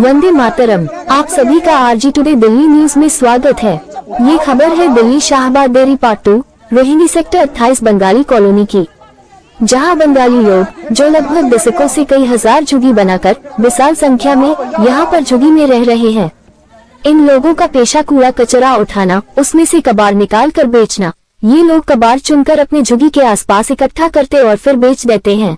वंदे मातरम। आप सभी का आरजी टुडे दिल्ली न्यूज में स्वागत है। ये खबर है Delhi Shahbad dairy part 2 Rohini sector 28 Bengali colony की, जहां बंगाली लोग जो लगभग दशकों से कई हजार झुग्गी बनाकर विशाल संख्या में यहां पर झुग्गी में रह रहे हैं। इन लोगों का पेशा कूड़ा कचरा उठाना, उसमें से कबाड़ निकाल कर बेचना। ये लोग कबाड़ चुनकर अपने झुग्गी के आसपास इकट्ठा करते और फिर बेच देते हैं।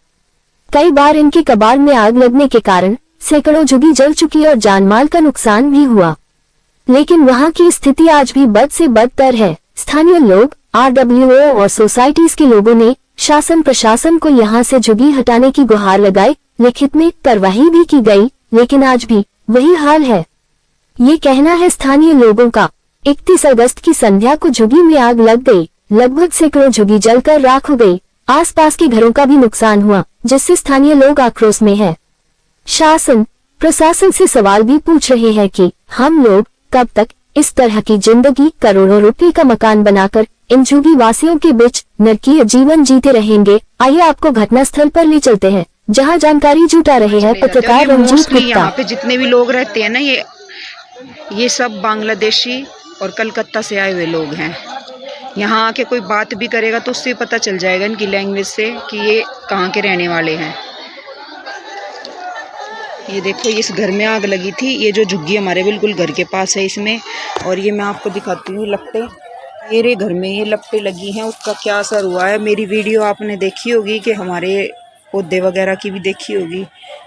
कई बार इनके कबाड़ में आग लगने के कारण सैकड़ों झुग्गी जल चुकी और जानमाल का नुकसान भी हुआ। लेकिन वहां की स्थिति आज भी बद से बदतर है। स्थानीय लोग, RWO और सोसाइटीज के लोगों ने शासन प्रशासन को यहां से झुग्गी हटाने की गुहार लगाई। लिखित में कार्रवाई भी की गई, लेकिन आज भी वही हाल है। ये कहना है स्थानीय लोगों का। 31 अगस्त की संध्या को झुग्गी में आग लग गई। लगभग सैकड़ों झुग्गी जलकर राख हो गई। आसपास के घरों का भी नुकसान हुआ, जिससे स्थानीय लोग आक्रोश में हैं। शासन प्रशासन से सवाल भी पूछ रहे हैं कि हम लोग कब तक इस तरह की जिंदगी, करोड़ों रुपए का मकान बनाकर इन झुग्गी वासियों के बीच नरकीय जीवन जीते रहेंगे। आइए आपको घटनास्थल पर ले चलते हैं, जहां जानकारी जुटा रहे हैं पत्रकार रंजीत गुप्ता। यहाँ पे जितने भी लोग रहते हैं ना, ये सब बांग्लादेशी और कलकत्ता से आए हुए लोग हैं। यहाँ आके कोई बात भी करेगा तो उससे पता चल जाएगा इनकी लैंग्वेज से कि ये कहाँ के रहने वाले हैं। ये देखो, इस घर में आग लगी थी। ये जो झुग्गी हमारे बिल्कुल घर के पास है इसमें, और ये मैं आपको दिखाती हूँ लपटे। मेरे घर में ये लपटे लगी हैं, उसका क्या असर हुआ है। मेरी वीडियो आपने देखी होगी कि हमारे पौधे वगैरह की भी देखी होगी।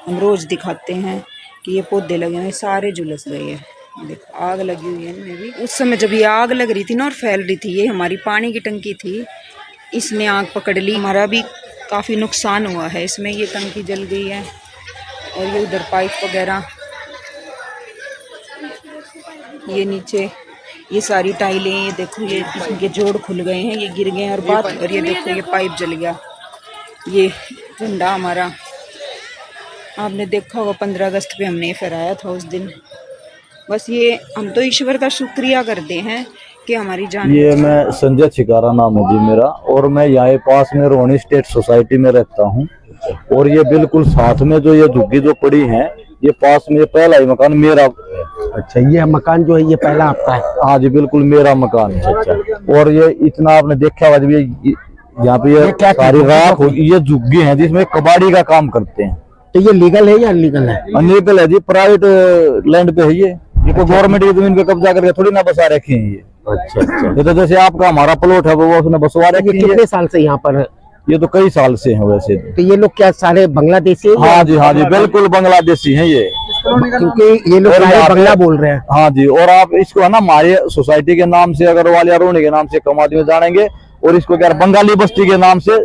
हम रोज़ दिखाते हैं कि ये पौधे लगे हुए सारे झुलस गए हैं। देखो आग लगी हुई है इनमें भी। उस समय जब ये आग लग रही थी ना और फैल रही थी, ये हमारी पानी की टंकी थी, इसने आग पकड़ ली। हमारा भी काफ़ी नुकसान हुआ है इसमें। ये टंकी जल गई है और ये उधर पाइप वगैरह, ये नीचे ये सारी टाइलें, ये देखो ये जोड़ खुल गए हैं, ये गिर गए हैं। और ये देखो ये पाइप जल गया। ये झंडा हमारा आपने देखा होगा 15 अगस्त पे हमने फहराया था उस दिन। बस ये हम तो ईश्वर का शुक्रिया करते हैं कि हमारी जान। ये मैं संजय छिकारा नाम है जी मेरा, और मैं यहाँ पास में रोहिणी स्टेट सोसाइटी में रहता हूँ। और ये बिल्कुल साथ में जो ये झुग्गी जो पड़ी है, ये पास में पहला ही मकान मेरा। अच्छा, ये मकान जो है ये पहला आपका है? हाँ जी, बिल्कुल मेरा मकान है। अच्छा, और ये इतना आपने देखा हुआ यहाँ पे ये सारी राख, ये झुग्गी है जिसमें कबाड़ी का काम करते हैं। तो ये लीगल है या अनलीगल है? अनलीगल है जी, प्राइवेट लैंड पे है ये तो गवर्नमेंट की जमीन पे कब्जा करके थोड़ी ना बसा रखे हैं ये। अच्छा अच्छा, ये तो जैसे आपका हमारा प्लॉट है वो उसने बसवा रखे हैं। कितने साल से यहाँ पर? ये तो कई साल से हैं वैसे। तो ये लोग क्या सारे बांग्लादेशी? हाँ जी बिल्कुल बांग्लादेशी हैं ये, क्योंकि ये लोग बांग्ला बोल रहे हैं। हाँ जी, और आप इसको है ना हमारे सोसाइटी के नाम से अग्रवाल या रोहिणी के नाम से कम आदमी जानेंगे, और इसको क्या बंगाली बस्ती के नाम से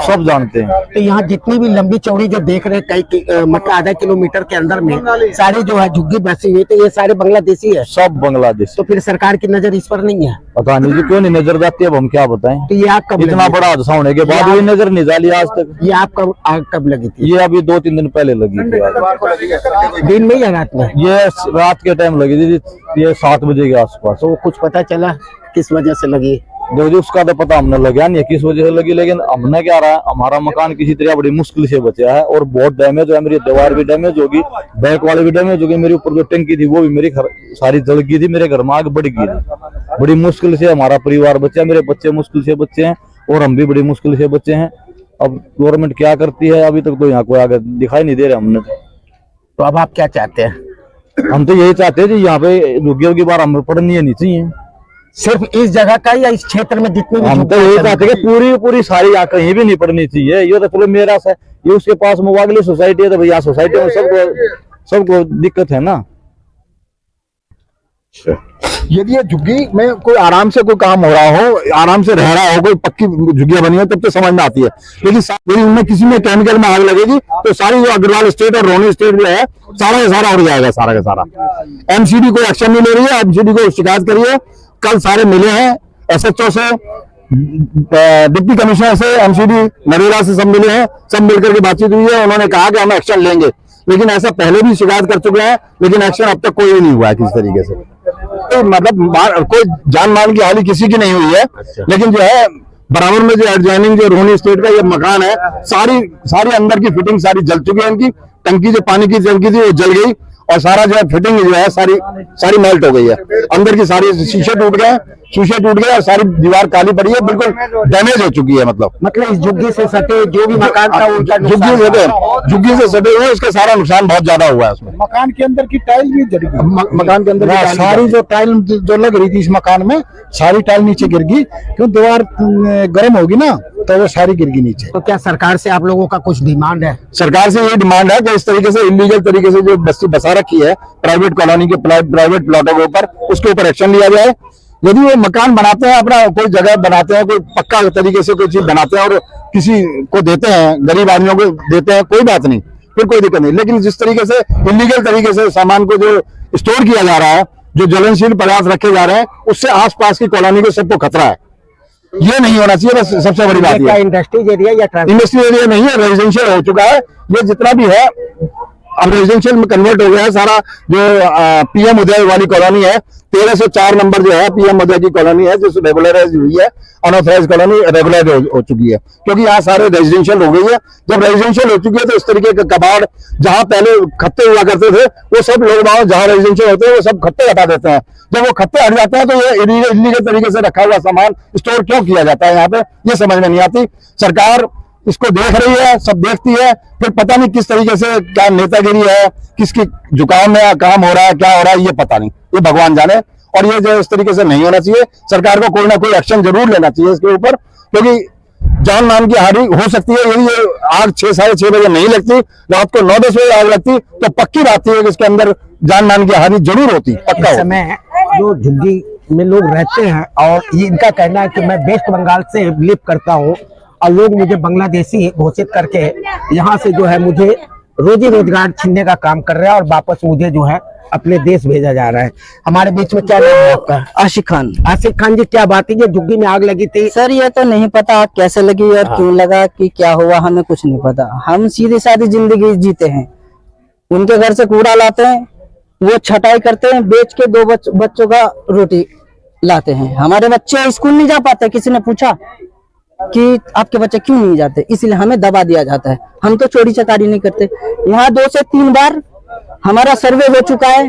सब जानते हैं। तो यहाँ जितनी भी लंबी चौड़ी जो देख रहे हैं, कई मतलब आधा किलोमीटर के अंदर में सारे जो है झुग्गी बसी हुई, तो ये सारे बांग्लादेशी है? सब बांग्लादेश। तो फिर सरकार की नजर इस पर नहीं है? पता नहीं जी, क्यों नहीं नजर जाती है, अब हम क्या बताएं। तो ये आग कब इतना बड़ा हादसा होने के बाद भी नजर नहीं डाली आज तक। ये आग कब लगी थी? ये अभी 2-3 दिन पहले लगी थी। दिन में या रात में? ये रात के टाइम लगी थी, ये 7 बजे के आसपास। तो कुछ पता चला किस वजह से लगी? देखो जी, उसका तो पता हमने लगा नहीं है किस वजह से लगी, लेकिन हमने क्या रहा, हमारा मकान किसी तरह बड़ी मुश्किल से बचा है और बहुत डैमेज है। मेरी दीवार भी डैमेज होगी, बैक वाले भी डैमेज होगी, मेरे ऊपर जो टंकी थी वो भी मेरी सारी जल गई थी। मेरे घर में आग बढ़ गई थी। बड़ी मुश्किल से हमारा परिवार बचा, मेरे बच्चे मुश्किल से बच्चे हैं और हम भी बड़ी मुश्किल से बच्चे हैं। अब गवर्नमेंट क्या करती है, अभी तक तो यहाँ कोई आगे दिखाई नहीं दे रहा हमने। तो अब आप क्या चाहते हैं? हम तो यही चाहते हैं जी, यहाँ पे झुग्गियों की बार हमें पड़नी नहीं चाहिए। सिर्फ इस जगह का या इस क्षेत्र में जितने भी? हम तो यही चाहते हैं कि पूरी सारी यहाँ कहीं भी नहीं पड़नी चाहिए। ये तो चलो मेरा सा, ये उसके पास में अगली सोसाइटी है, तो भैया सोसाइटी में सबको दिक्कत है ना। यदि ये झुग्गी में कोई आराम से कोई काम हो रहा हो, आराम से रह रहा हो, कोई पक्की झुग्गियां बनी हो, तब तो समझ में आती है। लेकिन उनमें किसी में केमिकल में आग लगेगी तो सारी जो अग्रवाल स्टेट और रोहिणी स्टेट जो है सारा का सारा उड़ जाएगा, सारा का सारा। एमसीडी कोई एक्शन नहीं ले रही है, एमसीडी को शिकायत करिए। कल सारे मिले हैं, SHO से, डिप्टी कमिश्नर से, एमसीडी नरेगा से सब मिले हैं, सब मिलकर के बातचीत हुई है। उन्होंने कहा कि हम एक्शन लेंगे, लेकिन ऐसा पहले भी शिकायत कर चुके हैं, लेकिन एक्शन अब तक कोई नहीं हुआ है किसी तरीके से। तो मतलब कोई जान माल की हानि किसी की नहीं हुई है। लेकिन जो है बराबर में जो एडजॉइनिंग जो रोहिणी स्टेट का ये मकान है, सारी अंदर की फिटिंग सारी जल चुकी है। इनकी टंकी जो पानी की टंकी थी वो जल गई, और सारा जो है फिटिंग जो है सारी मेल्ट हो गई है, अंदर की सारी शीशे टूट गए और सारी दीवार काली पड़ी है, बिल्कुल डैमेज हो चुकी है। मतलब इस झुग्गी से सटे जो भी मकान था उनका झुग्गी से सटे हुए उसका सारा नुकसान बहुत ज्यादा हुआ है। उसमें मकान के अंदर की टाइल भी जड़ गई, मकान के अंदर सारी जो टाइल जो लग रही थी इस मकान में सारी टाइल नीचे गिर गई, क्यों दीवार गर्म होगी ना तो वो सारी गिर गई नीचे। तो क्या सरकार से आप लोगों का कुछ डिमांड है? सरकार से ये डिमांड है कि इस तरीके से इलीगल तरीके से जो बस्ती बसा रखी है प्राइवेट कॉलोनी के प्राइवेट प्लॉटों के ऊपर, उसके ऊपर एक्शन लिया जाए। यदि वो मकान बनाते हैं, अपना कोई जगह बनाते हैं, कोई पक्का तरीके से कोई चीज बनाते हैं और किसी को देते हैं, गरीब आदमियों को देते हैं, कोई बात नहीं, फिर कोई दिक्कत नहीं। लेकिन जिस तरीके से इलीगल तरीके से सामान को जो स्टोर किया जा रहा है, जो ज्वलनशील पदार्थ रखे जा रहे हैं, उससे आसपास की कॉलोनी को सबको खतरा है। ये नहीं होना चाहिए, बस सबसे बड़ी बात क्या है। इंडस्ट्रियल एरिया या इंडस्ट्रियल एरिया नहीं है, रेजिडेंशियल हो चुका है। ये जितना भी है अब रेजिडेंशियल में कन्वर्ट हो गया है सारा। जो पीएम उदय वाली कॉलोनी है, 1304 नंबर जो है पीएम उदय की कॉलोनी है, जो रेगुलराइज हुई है, अनऑथराइज कॉलोनी रेगुलराइज हो चुकी है, क्योंकि यहाँ सारे रेजिडेंशियल हो गई है। जब रेजिडेंशियल हो चुकी है तो इस तरीके के कबाड़ जहाँ पहले खत्ते हुआ करते थे, वो सब लोग जहाँ रेजिडेंशियल होते हैं वो सब खत्ते हटा देते हैं। जब वो खत्ते हट जाते हैं तो ये इलीगल तरीके से रखा हुआ सामान स्टोर क्यों किया जाता है यहाँ पे, ये समझ में नहीं आती। सरकार इसको देख रही है, सब देखती है, फिर पता नहीं किस तरीके से क्या नेतागिरी है, किसकी झुकाव में काम हो रहा है, क्या हो रहा है, ये पता नहीं, ये भगवान जाने। और ये जो इस तरीके से नहीं होना चाहिए, सरकार को कोई ना कोई एक्शन जरूर लेना चाहिए इसके ऊपर, क्योंकि जान मान की हानि हो सकती है। यदि ये आग 6 साढ़े 6 बजे नहीं लगती, रात को 9-10 बजे आग लगती, तो पक्की बात है कि इसके अंदर जान मान की हानि जरूर होती, पक्का इस समय जो झुग्गी में लोग रहते हैं और इनका कहना है कि मैं वेस्ट बंगाल से बिलीव करता हूँ और लोग मुझे बांग्लादेशी घोषित करके यहाँ से जो है मुझे रोजी रोजगार छीनने का काम कर रहे हैं और वापस मुझे जो है अपने देश भेजा जा रहा है। हमारे बीच में क्या नाम है आपका? आशिक खान। आशिक खान जी, क्या बात है, ये झुग्गी में आग लगी थी? सर ये तो नहीं पता आग कैसे लगी और क्यों लगा कि क्या हुआ, हमें कुछ नहीं पता। हम सीधी सादी जिंदगी जीते हैं, उनके घर से कूड़ा लाते हैं, वो छटाई करते हैं, बेच के 2 बच्चों का रोटी लाते हैं। हमारे बच्चे स्कूल नहीं जा पाते, किसी ने पूछा कि आपके बच्चे क्यों नहीं जाते, इसलिए हमें दबा दिया जाता है। हम तो चोरी चकारी नहीं करते। यहाँ 2 से 3 बार हमारा सर्वे हो चुका है,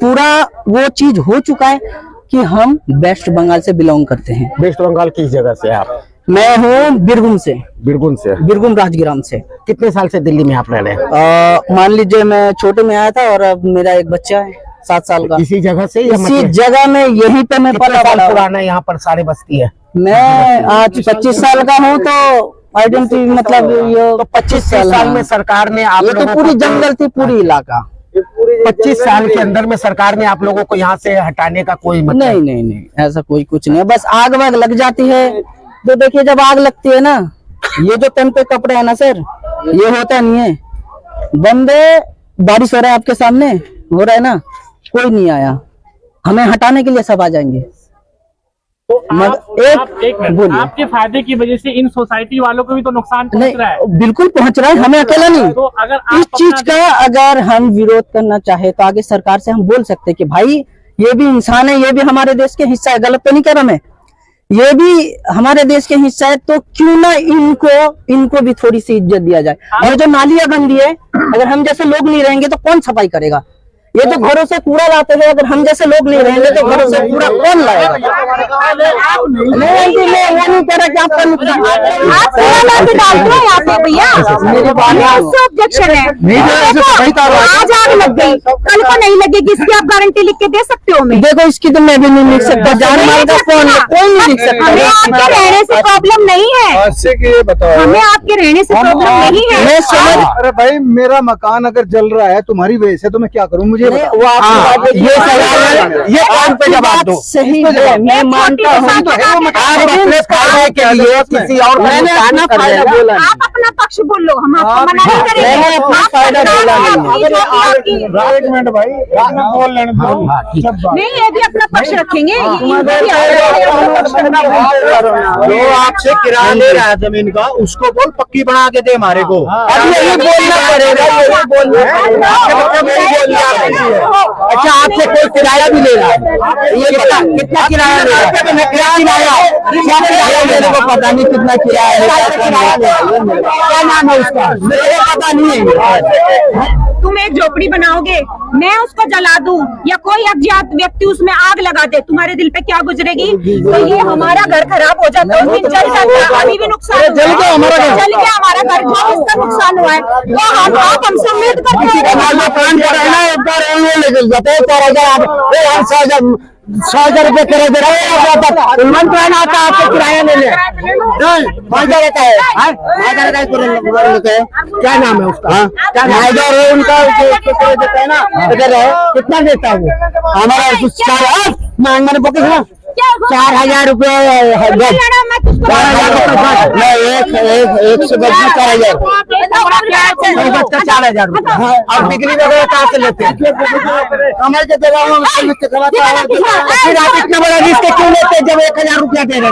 पूरा वो चीज हो चुका है कि हम वेस्ट बंगाल से बिलोंग करते हैं। वेस्ट बंगाल किस जगह से आप? मैं हूँ बीरभूम से। बीरभूम से? बीरभूम राजगिराम से। कितने साल से दिल्ली में आप रह रहे हैं? मान लीजिए मैं छोटे में आया था और अब मेरा एक बच्चा है 7 साल का। इसी जगह से? इसी जगह में, यहीं पे मैं कितने साल पुराना यहाँ पर सारी बस्ती है? मैं आज 25 साल का हूँ, तो आइडेंटिटी मतलब ये तो 25 साल में सरकार ने आप ये तो पूरी जंगल थी, पूरी इलाका। 25 साल के अंदर में सरकार ने आप लोगों को यहाँ से हटाने का कोई मतलब? नहीं, ऐसा कोई कुछ नहीं है। बस आग वाग लग जाती है तो देखिए, जब आग लगती है ना, ये जो तन पे कपड़े है ना सर, ये होता नहीं है। बंदे, बारिश हो रहा है आपके सामने, हो रहा है ना, कोई नहीं आया, हमें हटाने के लिए सब आ जाएंगे। तो आपके फायदे की वजह से इन सोसाइटी वालों को भी तो नुकसान पहुंच रहा है। बिल्कुल पहुंच रहा है, हमें अकेला नहीं। तो अगर इस चीज का अगर हम विरोध करना चाहे तो आगे सरकार से हम बोल सकते हैं कि भाई ये भी इंसान है, ये भी हमारे देश के हिस्सा है। गलत तो नहीं कह रहा मैं, ये भी हमारे देश के हिस्सा है, तो क्यों ना इनको भी थोड़ी सी इज्जत दिया जाए। और जो नालियां गंदी है, अगर हम जैसे लोग नहीं रहेंगे तो कौन सफाई करेगा? ये तो घरों से कूड़ा लाते हैं, अगर हम जैसे लोग नहीं रहेंगे तो घरों से कूड़ा कौन लाएगा? नहीं, मैं वो नहीं कह रहा कि आपका नुकसान। आप डालते हैं यहाँ पे भैया, ऑब्जेक्शन है। आज आग लग गई, कल को नहीं लगेगी, इसकी आप गारंटी लिख के दे सकते हो? मैं देखो, इसकी तो मैं भी नहीं लिख सकता, जान माल का कौन कोई नहीं लिख सकता। हमें आपके रहने से प्रॉब्लम नहीं है, बताओ, हमें आपके रहने से प्रॉब्लम नहीं है। मैं समझ, अरे भाई मेरा मकान अगर जल रहा है तुम्हारी वजह से, तो मैं क्या करूँ? मुझे वो ये सवाल है, ये काम पे जवाब दो। सही है, मैं मानता हूँ के लिए किसी और मैंने अपना फायदा बोला, आप अपना पक्ष बोल लो, हम आपको मना नहीं करेंगे। मैंने अपना फायदा बोला एक मिनट भाई, बोल लेने दो। नहीं, ये भी अपना पक्ष रखेंगे। जो आपसे किराया ले रहा है जमीन का, उसको बोल पक्की बना के दे हमारे को। अब यही बोलना पड़ेगा, यही बोलना। अच्छा, आपसे कोई किराया भी ले रहा है? ये पता कितना किराया ले रहा है? किराया मेरे को पता नहीं कितना किराया ले रहा है। क्या नाम है उसका, मुझे पता नहीं है। तुम एक झोपड़ी बनाओगे, मैं उसको जला दूं या कोई अज्ञात व्यक्ति उसमें आग लगा दे, तुम्हारे दिल पे क्या गुजरेगी? तो ये हमारा घर खराब हो जाता है, उस दिन जल जाता है, अभी भी नुकसान हुआ है। जल गया हमारा घर, जो इसका नुकसान हुआ है तो आप हमसे उम्मीद करते हैं। 6,000 रुपए किराया दे रहा है, मंत्रालय आता है आपको किराया लेने, फायदा रहता है, फायदा रहता है। क्या नाम है उसका? फायदा है उनका देता है ना, कितना देता है वो? हमारा 4,000 मैंने बोला ना 4,000 रुपए, 1 से 4,000 4,000 रुपए। और बिजली वगैरह कहाँ से लेते हैं? कमर के जगह फिर आप इतना बड़ा रिस्क क्यों लेते हैं जब 1,000 रुपया दे रहे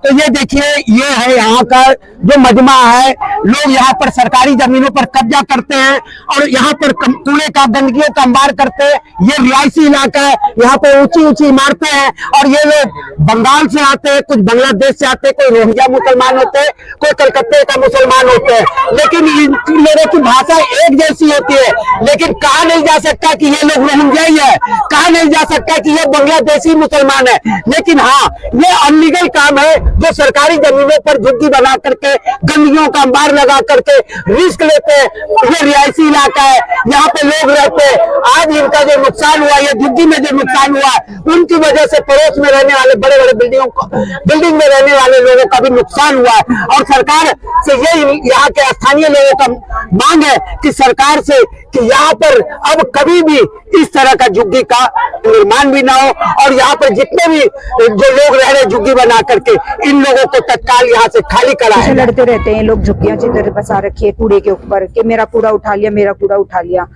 तो ये देखिए, ये है यहाँ का जो मजमा है। लोग यहाँ पर सरकारी जमीनों पर कब्जा करते हैं और यहाँ पर कूड़े का, गंदगियों का अंबार करते हैं। ये रिहायशी इलाका है, यहाँ पे ऊंची ऊंची इमारतें हैं और ये लोग बंगाल से आते हैं, कुछ बांग्लादेश से आते हैं, कोई रोहिंग्या मुसलमान होते हैं, कोई कलकत्ते का मुसलमान होते हैं, लेकिन इन लोगों की भाषा एक जैसी होती है। लेकिन कहा नहीं जा सकता कि ये लोग रोहिंग्या ही है, कहा नहीं जा सकता कि ये बांग्लादेशी मुसलमान है। लेकिन हाँ, ये अनलीगल काम है जो सरकारी जमीनों पर झुग्गी बना करके, गंदगियों का अंबार लगा करके रिस्क लेते हैं। ये रिहायशी इलाका है, यहाँ पे लोग रहते हैं। आज इनका जो नुकसान हुआ, ये झुग्गी में जो नुकसान हुआ, उनकी वजह से पड़ोस में रहने वाले बड़े बड़े बिल्डिंग में रहने वाले लोगों का भी नुकसान हुआ है। और सरकार से ये यहाँ के स्थानीय लोगों का मांग है कि सरकार से कि यहाँ पर अब कभी भी इस तरह का झुग्गी का निर्माण भी ना हो और यहाँ पर जितने भी जो लोग रह रहे झुग्गी बना करके, इन लोगों को तत्काल यहाँ से खाली कराए। लड़ते रहते हैं लोग, झुग्गियां जिधर बसा रखी है कूड़े के ऊपर कि मेरा कूड़ा उठा लिया, मेरा कूड़ा उठा लिया।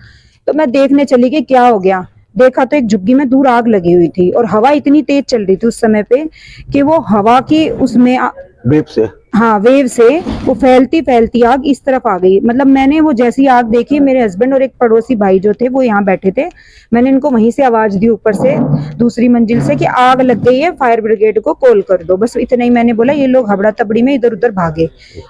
तो मैं देखने चली गई क्या हो गया। देखा तो एक झुग्गी में दूर आग लगी हुई थी और हवा इतनी तेज चल रही थी उस समय पे कि वो हवा की उसमें वेव से वो फैलती फैलती आग इस तरफ आ गई। मतलब मैंने वो जैसी आग देखी, मेरे हस्बैंड और एक पड़ोसी भाई जो थे वो यहाँ बैठे थे, मैंने इनको वहीं से आवाज दी ऊपर से दूसरी मंजिल से कि आग लग गई है, फायर ब्रिगेड को कॉल कर दो। बस इतना ही मैंने बोला। ये लोग हबड़ा तबड़ी में इधर उधर भागे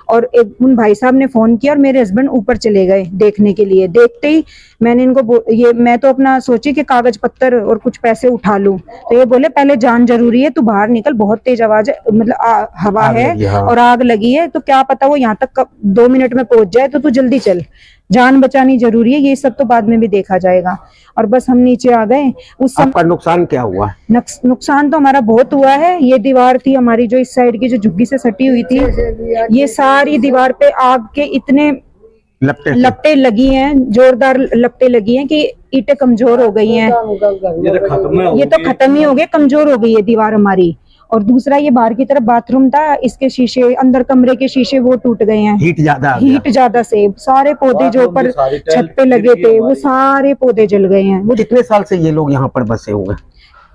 और एक उन भाई साहब ने फोन किया और मेरे हस्बैंड ऊपर चले गए देखने के लिए। देखते ही मैंने इनको मैं तो अपना सोची कि कागज पत्तर और कुछ पैसे उठा लूं, तो ये बोले पहले जान जरूरी है, तू बाहर निकल, बहुत तेज आवाज है, मतलब हवा है और आग लगी है, तो क्या पता वो यहाँ तक 2 मिनट में पहुंच जाए, तो तू जल्दी चल, जान बचानी जरूरी है। ये सब तो बाद में भी देखा जाएगा। और बस हम नीचे आ गए। उस समय आपका नुकसान क्या हुआ? नुकसान तो हमारा बहुत हुआ है। ये दीवार थी हमारी जो इस साइड की, जो झुग्गी से सटी हुई थी, ये सारी दीवार पे आग के इतने लपटें लगी हैं, जोरदार लपटें लगी हैं कि ईंटें कमजोर हो गई हैं। ये तो खत्म ही हो गए, कमजोर हो गई है दीवार हमारी। और दूसरा ये बाहर की तरफ बाथरूम था, इसके शीशे, अंदर कमरे के शीशे वो टूट गए हैं। हीट ज्यादा से सारे पौधे जो ऊपर छत पे लगे थे वो सारे पौधे जल गए हैं। वो कितने साल से ये लोग यहाँ पर बसे हुए?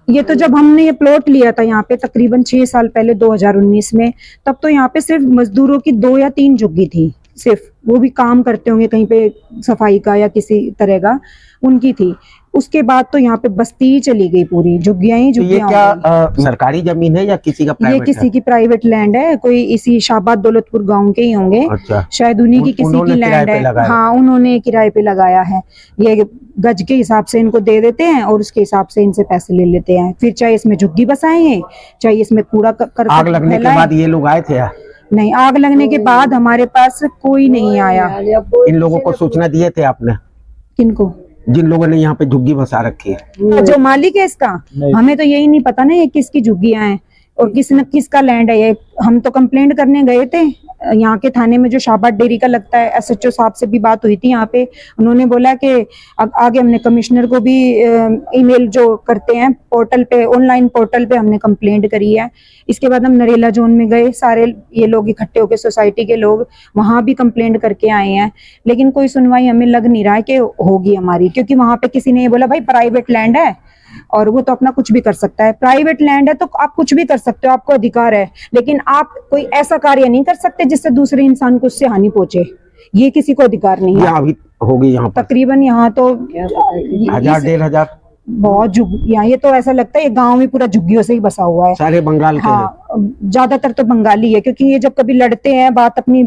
ये तो जब हमने ये प्लॉट लिया था यहाँ पे तकरीबन 6 साल पहले 2019 में, तब तो यहाँ पे सिर्फ मजदूरों की 2 या 3 झुग्गी थी सिर्फ, वो भी काम करते होंगे कहीं पे सफाई का या किसी तरह का, उनकी थी। उसके बाद तो यहाँ पे बस्ती ही चली गई, पूरी झुग्गियां ही झुग्गियां। ये क्या सरकारी जमीन है या किसी का प्राइवेट? ये किसी की प्राइवेट लैंड है, कोई इसी शाहबाद दौलतपुर गांव के ही होंगे। अच्छा। शायद उन्हीं की किसी की लैंड है। हाँ, उन्होंने किराए पे लगाया है। ये गज के हिसाब से इनको दे देते हैं और उसके हिसाब से इनसे पैसे ले लेते हैं। फिर चाहे इसमें झुग्गी बसाए हैं, चाहे इसमें कूड़ा कर आग लगने के बाद ये लोग आए थे? नहीं, आग लगने के बाद हमारे पास कोई नहीं आया। इन लोगों को सूचना दिए थे आपने? किनको? जिन लोगों ने यहाँ पे झुग्गी बसा रखी है। जो मालिक है इसका, हमें तो यही नहीं पता ना ये किसकी झुग्गियां हैं और किसका लैंड है ये। हम तो कंप्लेंट करने गए थे यहाँ के थाने में, जो शाहबाद डेयरी का लगता है। SHO साहब से भी बात हुई थी यहाँ पे, उन्होंने बोला कि आगे हमने कमिश्नर को भी ईमेल जो करते हैं पोर्टल पे, ऑनलाइन पोर्टल पे हमने कंप्लेंट करी है। इसके बाद हम नरेला जोन में गए, सारे ये लोग इकट्ठे होकर सोसाइटी के लोग, वहां भी कंप्लेंट करके आए हैं, लेकिन कोई सुनवाई हमें लग नहीं रहा है कि होगी हमारी, क्योंकि वहां पे किसी ने ये बोला भाई प्राइवेट लैंड है और वो तो अपना कुछ भी कर सकता है। प्राइवेट लैंड है तो आप कुछ भी कर सकते हो, आपको अधिकार है, लेकिन आप कोई ऐसा कार्य नहीं कर सकते जिससे दूसरे इंसान को उससे हानि पहुंचे। ये किसी को अधिकार नहीं है। अभी होगी यहाँ तकरीबन यहाँ तो 1000-1500 बहुत झुग्गियां। ये तो ऐसा लगता है ये गांव भी पूरा झुग्गियों से ही बसा हुआ है। सारे बंगाल के। हाँ, ज्यादातर तो बंगाली है, क्योंकि ये जब कभी लड़ते हैं बात अपनी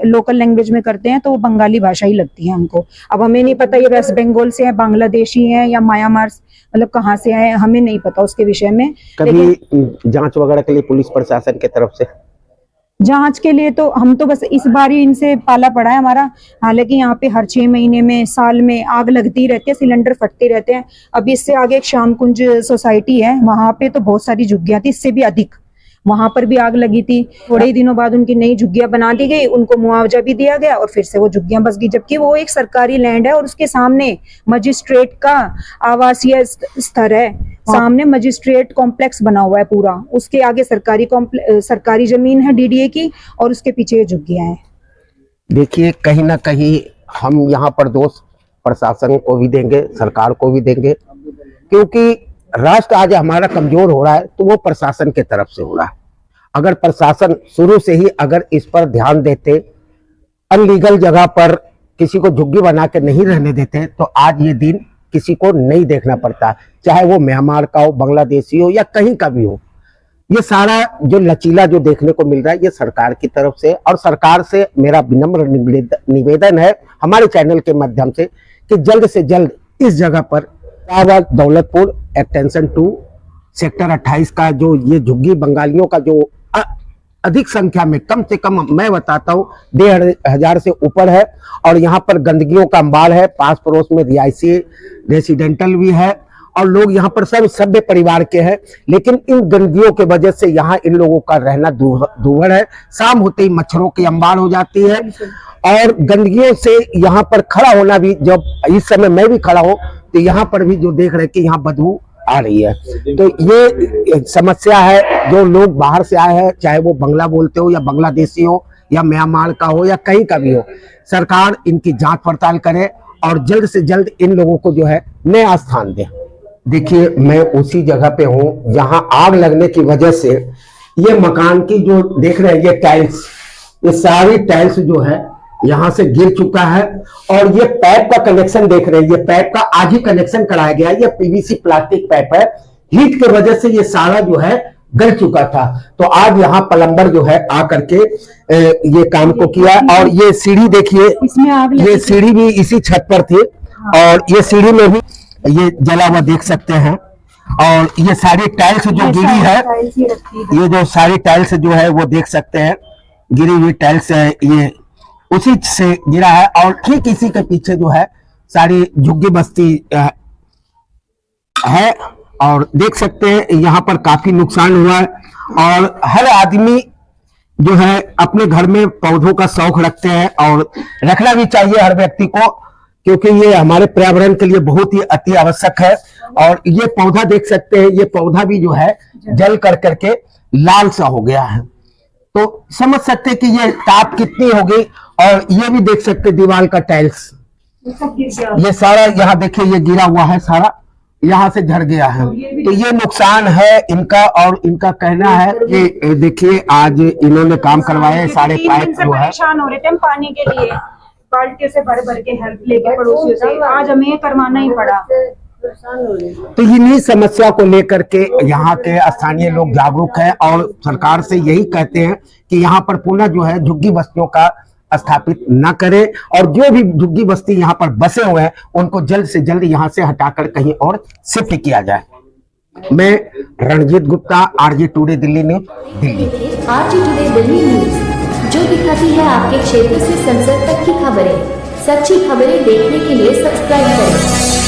लोकल लैंग्वेज में करते हैं तो वो बंगाली भाषा ही लगती है हमको। अब हमें नहीं पता ये वेस्ट बंगाल से है, बांग्लादेशी है या म्यांमार मतलब कहाँ से आए, हमें नहीं पता उसके विषय में। कभी जांच वगैरह के लिए पुलिस प्रशासन की तरफ से जांच के लिए तो हम तो बस इस बार ही इनसे पाला पड़ा है हमारा। हालांकि यहाँ पे हर 6 महीने में, साल में आग लगती रहती है, सिलेंडर फटते रहते हैं। अब इससे आगे एक श्याम कुंज सोसाइटी है, वहां पे तो बहुत सारी झुग्गियां थी, इससे भी अधिक वहां पर भी आग लगी थी। थोड़े ही दिनों बाद उनकी नई झुग्गियां बना दी गई, उनको मुआवजा भी दिया गया और फिर से वो झुग्गियां बस गई, जबकि वो एक सरकारी लैंड है और उसके सामने मजिस्ट्रेट का आवासीय स्तर है, सामने मजिस्ट्रेट कॉम्प्लेक्स बना हुआ है पूरा, उसके आगे सरकारी जमीन है डीडीए की और उसके पीछे ये झुग्गियां हैं। देखिए, कहीं ना कहीं हम यहाँ पर दोष प्रशासन को भी देंगे, सरकार को भी देंगे, क्योंकि राष्ट्र आज हमारा कमजोर हो रहा है तो वो प्रशासन के तरफ से हो रहा है। अगर प्रशासन शुरू से ही अगर इस पर ध्यान देते, अनलीगल जगह पर किसी को झुग्गी बना के नहीं रहने देते, तो आज ये दिन किसी को नहीं देखना पड़ता, चाहे वो म्यांमार का हो, बांग्लादेशी हो या कहीं का भी हो। ये सारा जो लचीला जो देखने को मिल रहा है ये सरकार की तरफ से, और सरकार से मेरा विनम्र निवेदन है हमारे चैनल के माध्यम से कि जल्द से जल्द इस जगह पर दौलतपुर एक्सटेंशन 2 सेक्टर 28 का जो ये झुग्गी बंगालियों का जो अधिक संख्या में, कम से कम मैं बताता हूँ 1500 से ऊपर है, और यहाँ पर गंदगियों का अंबार है, पास पड़ोस में रिहायशी रेसिडेंटल भी है और लोग यहाँ पर सब सभ्य परिवार के हैं, लेकिन इन गंदगियों के वजह से यहाँ इन लोगों का रहना दूभर है। शाम होते ही मच्छरों की अंबार हो जाती है और गंदगियों से यहाँ पर खड़ा होना भी, जब इस समय मैं भी खड़ा हूँ तो यहाँ पर भी जो देख रहे हैं कि यहाँ बदबू आ रही है। तो ये समस्या है, जो लोग बाहर से आए हैं, चाहे वो बंगला बोलते हो या बांग्लादेशी हो या म्यांमार का हो या कहीं का भी हो, सरकार इनकी जांच पड़ताल करे और जल्द से जल्द इन लोगों को जो है नया स्थान दे। देखिए, मैं उसी जगह पे हूँ जहाँ आग लगने की वजह से ये मकान की जो देख रहे हैं ये टाइल्स, ये सारी टाइल्स जो है यहाँ से गिर चुका है, और ये पाइप का कनेक्शन देख रहे हैं, ये पाइप का आज ही कनेक्शन कराया गया है। ये पीवीसी प्लास्टिक पाइप है, हीट की वजह से ये सारा जो है गल चुका था, तो आज यहाँ प्लम्बर जो है आ करके ये काम को किया। और ये सीढ़ी देखिए, ये सीढ़ी भी इसी छत पर थी और ये सीढ़ी में भी ये जला हुआ देख सकते हैं, और ये सारी टाइल्स जो गिरी है, ये जो सारी टाइल्स जो है वो देख सकते हैं, गिरी हुई टाइल्स है, ये उसी से गिरा है। और ठीक इसी के पीछे जो है सारी झुग्गी बस्ती है, और देख सकते हैं यहाँ पर काफी नुकसान हुआ है। और हर आदमी जो है अपने घर में पौधों का शौक रखते हैं, और रखना भी चाहिए हर व्यक्ति को, क्योंकि ये हमारे पर्यावरण के लिए बहुत ही अति आवश्यक है। और ये पौधा देख सकते हैं, ये पौधा भी जो है जल कर करके लाल सा हो गया है, तो समझ सकते हैं कि ये ताप कितनी होगी। और ये भी देख सकते हैं दीवार का टाइल्स, ये सारा यहाँ देखिए ये गिरा हुआ है, सारा यहाँ से झड़ गया है, तो ये नुकसान है इनका। और इनका कहना है कि देखिए आज इन्होंने काम करवाए, सारे पाइप जो है, परेशान हो रहे थे हम पानी के लिए, बाल्टियों से भर भर के हेल्प लेके पड़ोसियों से, आज हमें करवाना ही पड़ा। तो इन्हीं समस्या को लेकर के यहाँ के स्थानीय लोग जागरूक हैं और सरकार से यही कहते हैं कि यहाँ पर पुनः जो है झुग्गी बस्तियों का स्थापित न करें, और जो भी झुग्गी बस्ती यहाँ पर बसे हुए हैं उनको जल्द से जल्द यहाँ से हटाकर कहीं और शिफ्ट किया जाए। मैं Ranjit Gupta, RJ today Delhi news, Delhi. RJ today Delhi news, जो दिखाती है आपके क्षेत्र से संसद तक की खबरें। सच्ची खबरें देखने के लिए सब्सक्राइब करें।